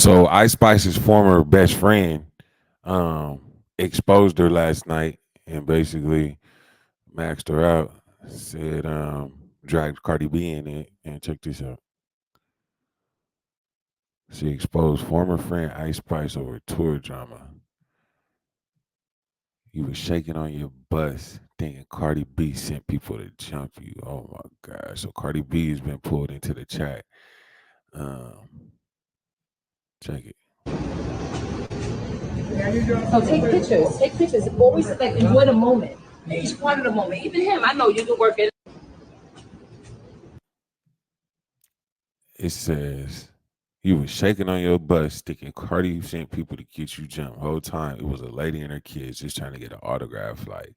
So Ice Spice's former best friend um exposed her last night and basically maxed her out. Said dragged Cardi B in it and check this out. She exposed former friend Ice Spice over tour drama. You was shaking on your bus thinking Cardi B sent people to jump you. Oh my god. So Cardi B has been pulled into the chat. Um Check it. So take pictures. Take pictures. Always like enjoy the moment. Each part of the moment. Even him, I know you can work it. It says you was shaking on your bus thinking Cardi sent people to get you jumped. Whole time it was a lady and her kids just trying to get an autograph. Like,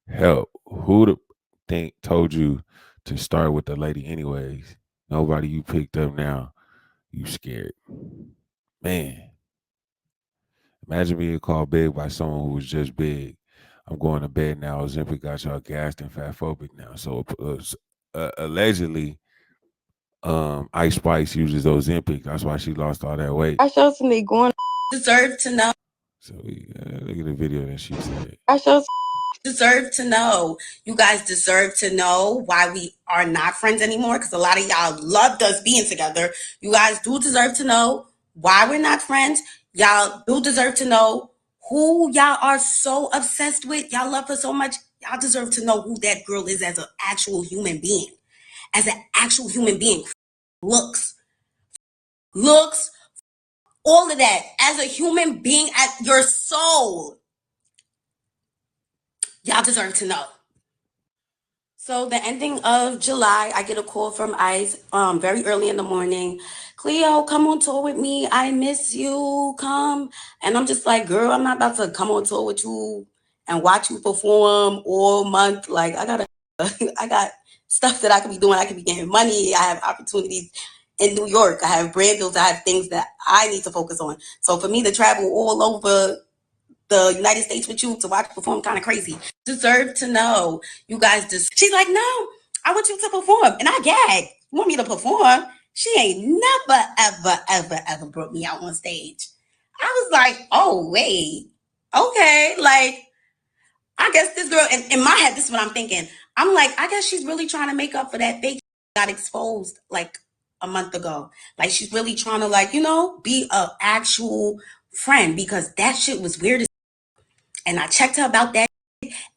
help. Who the think told you to start with the lady anyways? Nobody you picked up now. You scared. Man, imagine being called big by someone who was just big. I'm going to bed now. Ozempic got y'all gassed and fat phobic now. So allegedly, Ice Spice uses Ozempic. That's why she lost all that weight. I showed somebody going deserve to know. So look at the video that she said. I showed deserve to know. You guys deserve to know why we are not friends anymore, because a lot of y'all loved us being together. You guys do deserve to know why we're not friends. Y'all do deserve to know who y'all are so obsessed with. Y'all love her so much. Y'all deserve to know who that girl is as an actual human being. As an actual human being. Looks, all of that. As a human being, at your soul. Y'all deserve to know. So the ending of July, I get a call from Ice very early in the morning. Cleo, come on tour with me. I miss you. Come. And I'm just like, girl, I'm not about to come on tour with you and watch you perform all month. Like, I got stuff that I could be doing. I could be getting money. I have opportunities in New York. I have brand deals. I have things that I need to focus on. So for me to travel all over the United States with you to watch perform, kind of crazy. Deserve to know. You guys she's like, no, I want you to perform. And I gagged. You want me to perform? She ain't never, ever brought me out on stage. I was like, oh, wait. Okay. Like, I guess this girl, in my head, this is what I'm thinking. I'm like, I guess she's really trying to make up for that fake got exposed like a month ago. Like, she's really trying to, like, be a actual friend, because that shit was weird. And I checked her about that.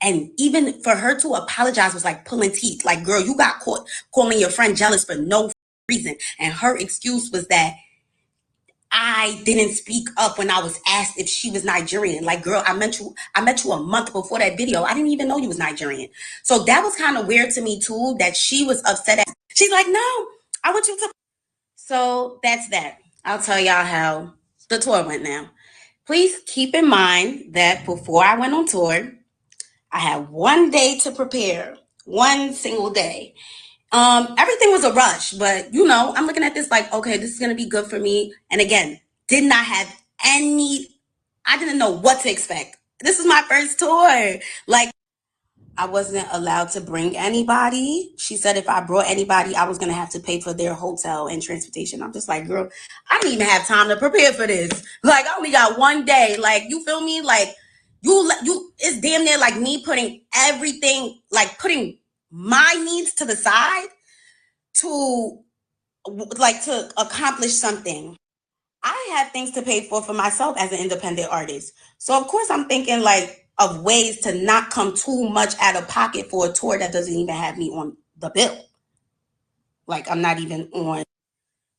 And even for her to apologize was like pulling teeth. Like, girl, you got caught calling your friend jealous for no reason. And her excuse was that I didn't speak up when I was asked if she was Nigerian. Like, girl, I met you a month before that video. I didn't even know you was Nigerian. So that was kind of weird to me too, that she was upset. She's like, no, I want you to. So that's that. I'll tell y'all how the tour went now. Please keep in mind that before I went on tour, I had 1 day to prepare, one single day. Everything was a rush, but I'm looking at this like, okay, this is gonna be good for me. And again, did not have I didn't know what to expect. This is my first tour. Like, I wasn't allowed to bring anybody. She said if I brought anybody, I was gonna have to pay for their hotel and transportation. I'm just like, girl, I didn't even have time to prepare for this. Like, I only got 1 day. Like, you feel me? Like, you it's damn near like me putting everything, like putting my needs to the side to accomplish something. I have things to pay for myself as an independent artist. So of course I'm thinking like of ways to not come too much out of pocket for a tour that doesn't even have me on the bill. Like, I'm not even on.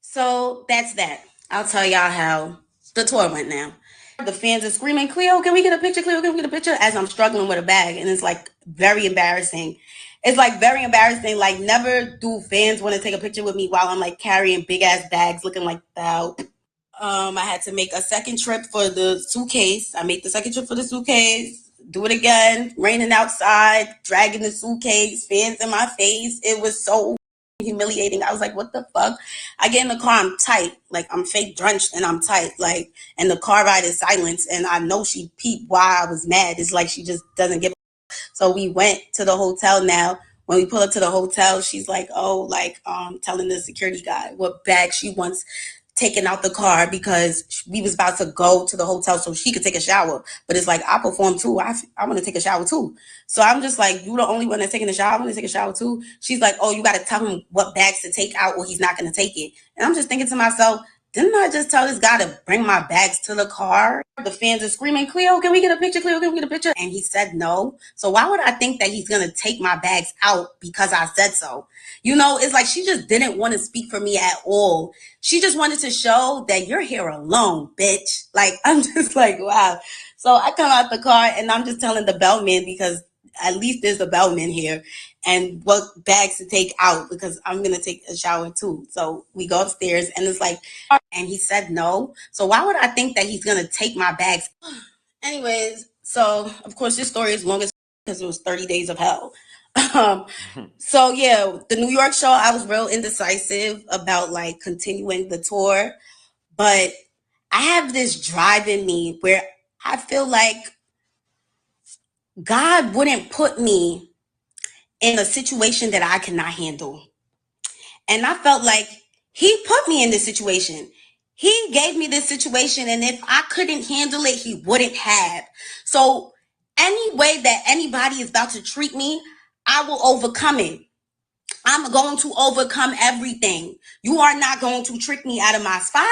So that's that. I'll tell y'all how the tour went now. The fans are screaming, Cleo, can we get a picture? Cleo, can we get a picture? As I'm struggling with a bag. And it's like very embarrassing. It's like very embarrassing. Like, never do fans want to take a picture with me while I'm like carrying big ass bags looking like that. I had to make a second trip for the suitcase. I made the second trip for the suitcase. Do it again. Raining outside, dragging the suitcase, fans in my face. It was so humiliating. I was like, what the fuck? I get in the car, I'm tight. Like, I'm fake drenched and I'm tight. Like, and the car ride is silence. And I know she peeped why I was mad. It's like she just doesn't give a. So we went to the hotel now. When we pull up to the hotel, she's like, oh, like, telling the security guy what bag she wants taking out the car because we was about to go to the hotel so she could take a shower. But it's like, I perform too. I want to take a shower too. So I'm just like, you the only one that's taking a shower. I want to take a shower too. She's like, oh, you got to tell him what bags to take out or he's not going to take it. And I'm just thinking to myself, didn't I just tell this guy to bring my bags to the car? The fans are screaming, Cleo, can we get a picture? Cleo, can we get a picture? And he said no. So why would I think that he's going to take my bags out because I said so? You know, it's like she just didn't want to speak for me at all. She just wanted to show that you're here alone, bitch. Like, I'm just like, wow. So I come out the car and I'm just telling the bellman, because at least there's a bellman here, and what bags to take out because I'm going to take a shower too. So we go upstairs and it's like, and he said no. So why would I think that he's going to take my bags? Anyways, so of course this story is long as because it was 30 days of hell. So yeah, the New York show, I was real indecisive about like continuing the tour, but I have this drive in me where I feel like God wouldn't put me in a situation that I cannot handle. And I felt like he put me in this situation. He gave me this situation, and if I couldn't handle it, he wouldn't have. So any way that anybody is about to treat me, I will overcome it. I'm going to overcome everything. You are not going to trick me out of my spot.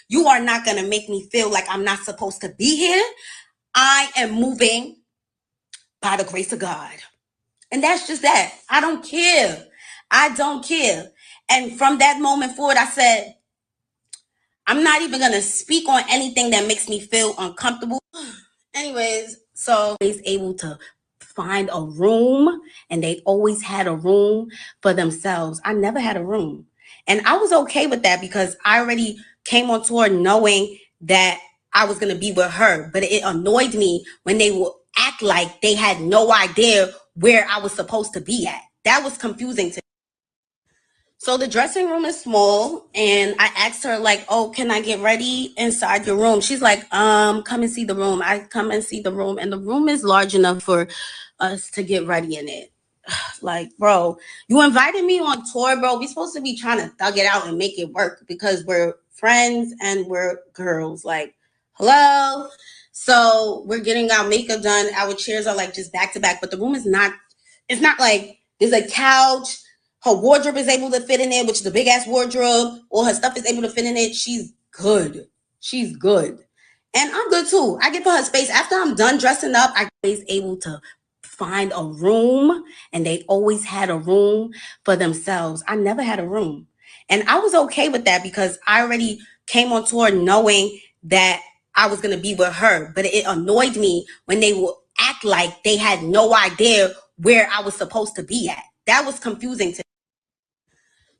You are not going to make me feel like I'm not supposed to be here. I am moving by the grace of God. And that's just that. I don't care. I don't care. And from that moment forward, I said, I'm not even going to speak on anything that makes me feel uncomfortable. Anyways, so he's able to find a room, and they always had a room for themselves. I never had a room. And I was okay with that because I already came on tour knowing that I was going to be with her. But it annoyed me when they would act like they had no idea where I was supposed to be at. That was confusing to me. So the dressing room is small, and I asked her like, oh, can I get ready inside your room? She's like, come and see the room. I come and see the room, and the room is large enough for us to get ready in it. Like, bro, you invited me on tour, bro. We're supposed to be trying to thug it out and make it work because we're friends and we're girls. Like, hello? So we're getting our makeup done. Our chairs are like just back to back, but the room is not, it's not like there's a couch. Her wardrobe is able to fit in there, which is a big ass wardrobe. All her stuff is able to fit in it. She's good. She's good. And I'm good too. I give her space. After I'm done dressing up, I'm always able to find a room, and they always had a room for themselves. I never had a room. And I was okay with that because I already came on tour knowing that I was going to be with her. But it annoyed me when they would act like they had no idea where I was supposed to be at. That was confusing to me.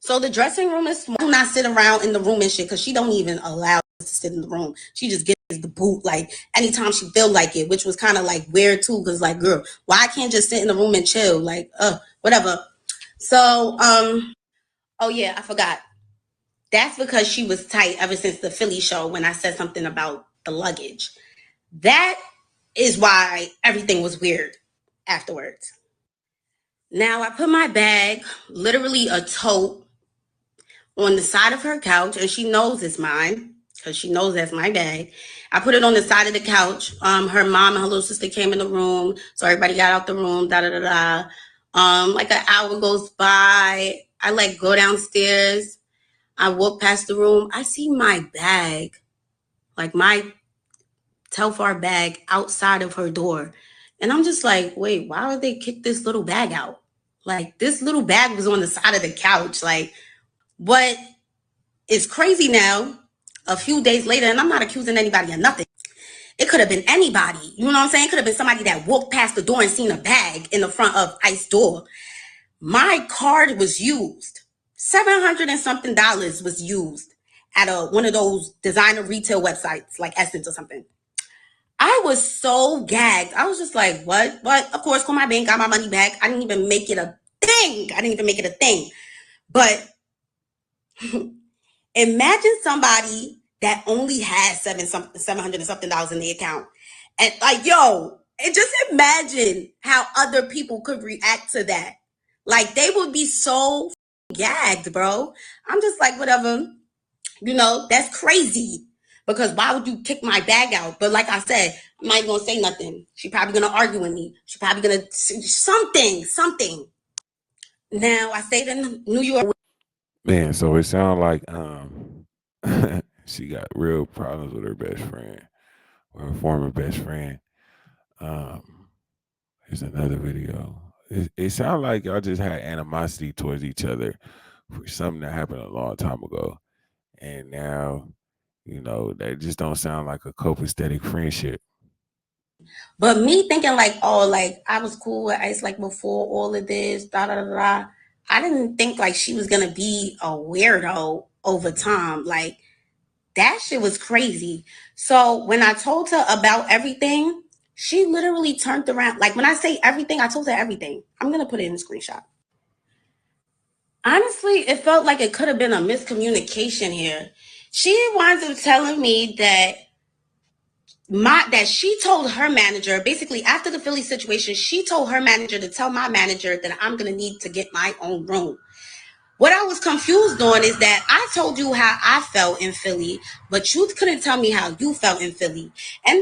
So the dressing room is small. I do not sit around in the room and shit because she don't even allow us to sit in the room. She just gets the boot like anytime she feel like it, which was kind of like weird too because like, girl, why I can't just sit in the room and chill? Like, whatever. So, oh yeah, I forgot. That's because she was tight ever since the Philly show when I said something about the luggage. That is why everything was weird afterwards. Now I put my bag, literally a tote, on the side of her couch, and she knows it's mine because she knows that's my bag. I put it on the side of the couch. Her mom and her little sister came in the room, so everybody got out the room. Like an hour goes by. I like go downstairs. I walk past the room. I see my bag, like my Telfar bag, outside of her door, and I'm just like, wait, why would they kick this little bag out? Like this little bag was on the side of the couch. Like what? It's crazy now, a few days later, and I'm not accusing anybody of nothing. It could have been anybody. You know what I'm saying? It could have been somebody that walked past the door and seen a bag in the front of Ice's door. My card was used. $700 and something was used at one of those designer retail websites like Essence or something. I was so gagged. I was just like, what? What? Of course, call my bank, got my money back. I didn't even make it a thing. But imagine somebody that only has $700 and something in the account. And like, yo, and just imagine how other people could react to that. Like they would be so gagged, bro. I'm just like, whatever. You know, that's crazy. Because why would you kick my bag out? But like I said, I'm not gonna say nothing. She probably gonna argue with me. She probably gonna something. Now I stayed in New York. Man, so it sounds like she got real problems with her best friend or her former best friend. Um, here's another video. It sounds like y'all just had animosity towards each other for something that happened a long time ago, and now they just don't sound like a copacetic friendship. But me thinking like, oh, like I was cool with Ice like before all of this, da da da da. I didn't think like she was gonna be a weirdo over time. Like that shit was crazy. So when I told her about everything, she literally turned around. Like when I say everything, I told her everything. I'm gonna put it in a screenshot. Honestly, it felt like it could have been a miscommunication here. She winds up telling me that she told her manager, basically after the Philly situation, she told her manager to tell my manager that I'm gonna need to get my own room. What I was confused on is that I told you how I felt in Philly, but you couldn't tell me how you felt in Philly. And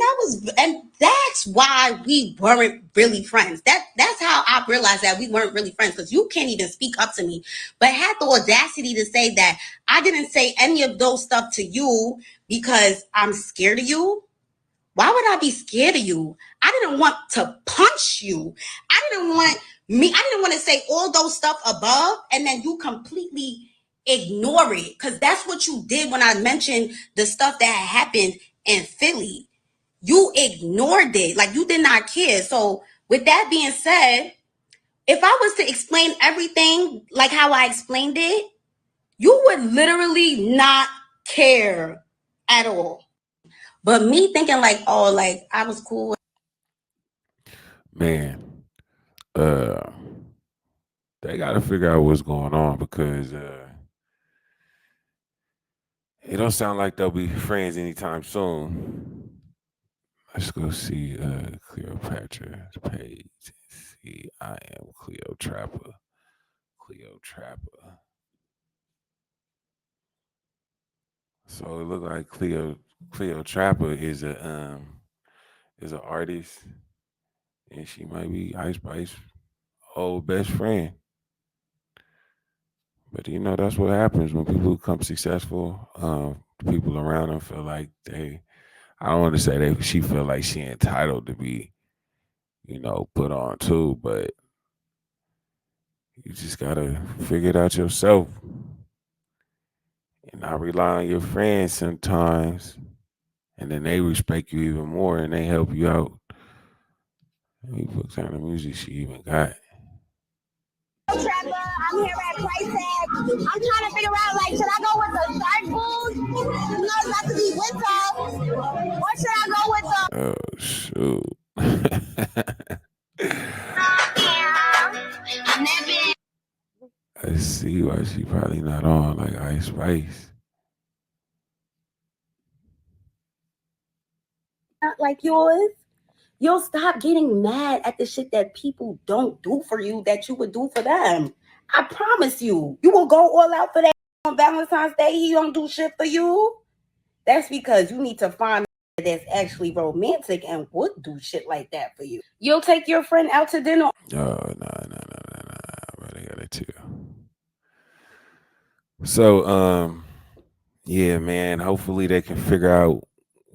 that's why we weren't really friends. That's how I realized that we weren't really friends, because you can't even speak up to me, but had the audacity to say that I didn't say any of those stuff to you because I'm scared of you. Why would I be scared of you? I didn't want to punch you. I didn't want to say all those stuff above and then you completely ignore it. Because that's what you did when I mentioned the stuff that had happened in Philly. You ignored it. Like you did not care. So with that being said, if I was to explain everything like how I explained it, you would literally not care at all. But me thinking like, oh, like I was cool. Man, uh, they got to figure out what's going on because it don't sound like they'll be friends anytime soon. Let's go see Cleopatra's page. See, I am CleoTrapa. CleoTrapa. So it look like CleoTrapa is an artist, and she might be Ice Spice old best friend. But that's what happens when people become successful. People around them feel like they. I don't want to say they. She feel like she entitled to be, put on too. But you just gotta figure it out yourself, and not rely on your friends sometimes. And then they respect you even more, and they help you out. What kind of music she even got? Trapper, I'm here at Price Tag. I'm trying to figure out, like, should I go with the dark boots? No, it's about to be winter. Or should I go with the Oh shoot! I see why she probably not on like Ice Spice. Not like yours? You'll stop getting mad at the shit that people don't do for you that you would do for them. I promise you. You will go all out for that on Valentine's Day. He don't do shit for you. That's because you need to find that's actually romantic and would do shit like that for you. You'll take your friend out to dinner. Oh no, bro, they got it too. So yeah, man. Hopefully they can figure out,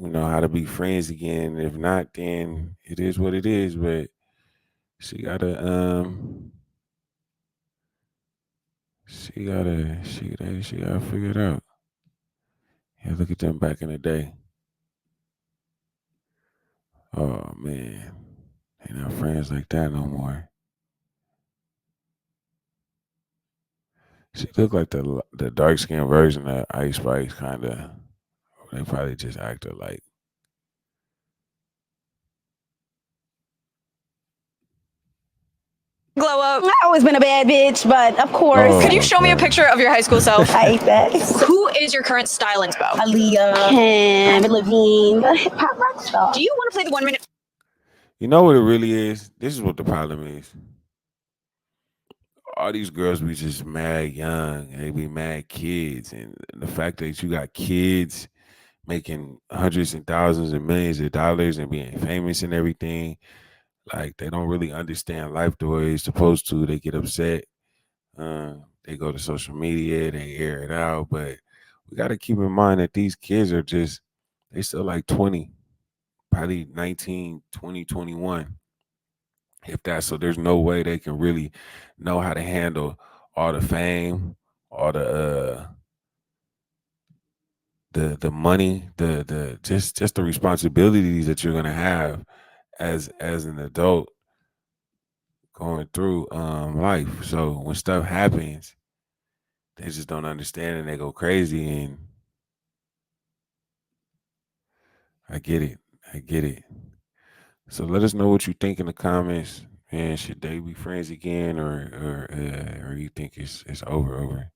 how to be friends again. If not, then it is what it is. But she gotta she gotta figure it out. Yeah, look at them back in the day. Oh man, they not friends like that no more. She looked like the dark skinned version of Ice Spice, kind of. They probably just acted like. glow up? I've always been a bad bitch, but of course. Oh Could you my show me a God. picture of your high school self? I hate that. Who is your current style inspo? Aaliyah, Kim, Levine, the hip hop rock star. Do you want to play the 1 minute? You know what it really is? This is what the problem is. all these girls be just mad young. And they be mad kids, and the fact that you got kids making hundreds and thousands and millions of dollars and being famous and everything, like they don't really understand life the way it's supposed to. They get upset. They go to social media, they air it out, but we got to keep in mind that these kids are just they still like 20, probably 19, 20, 21, if that. So there's no way they can really know how to handle all the fame, all the money, the just the responsibilities that you're gonna have as an adult going through life. So when stuff happens, they just don't understand and they go crazy. And I get it. I get it. So let us know what you think in the comments. And should they be friends again, or you think it's over?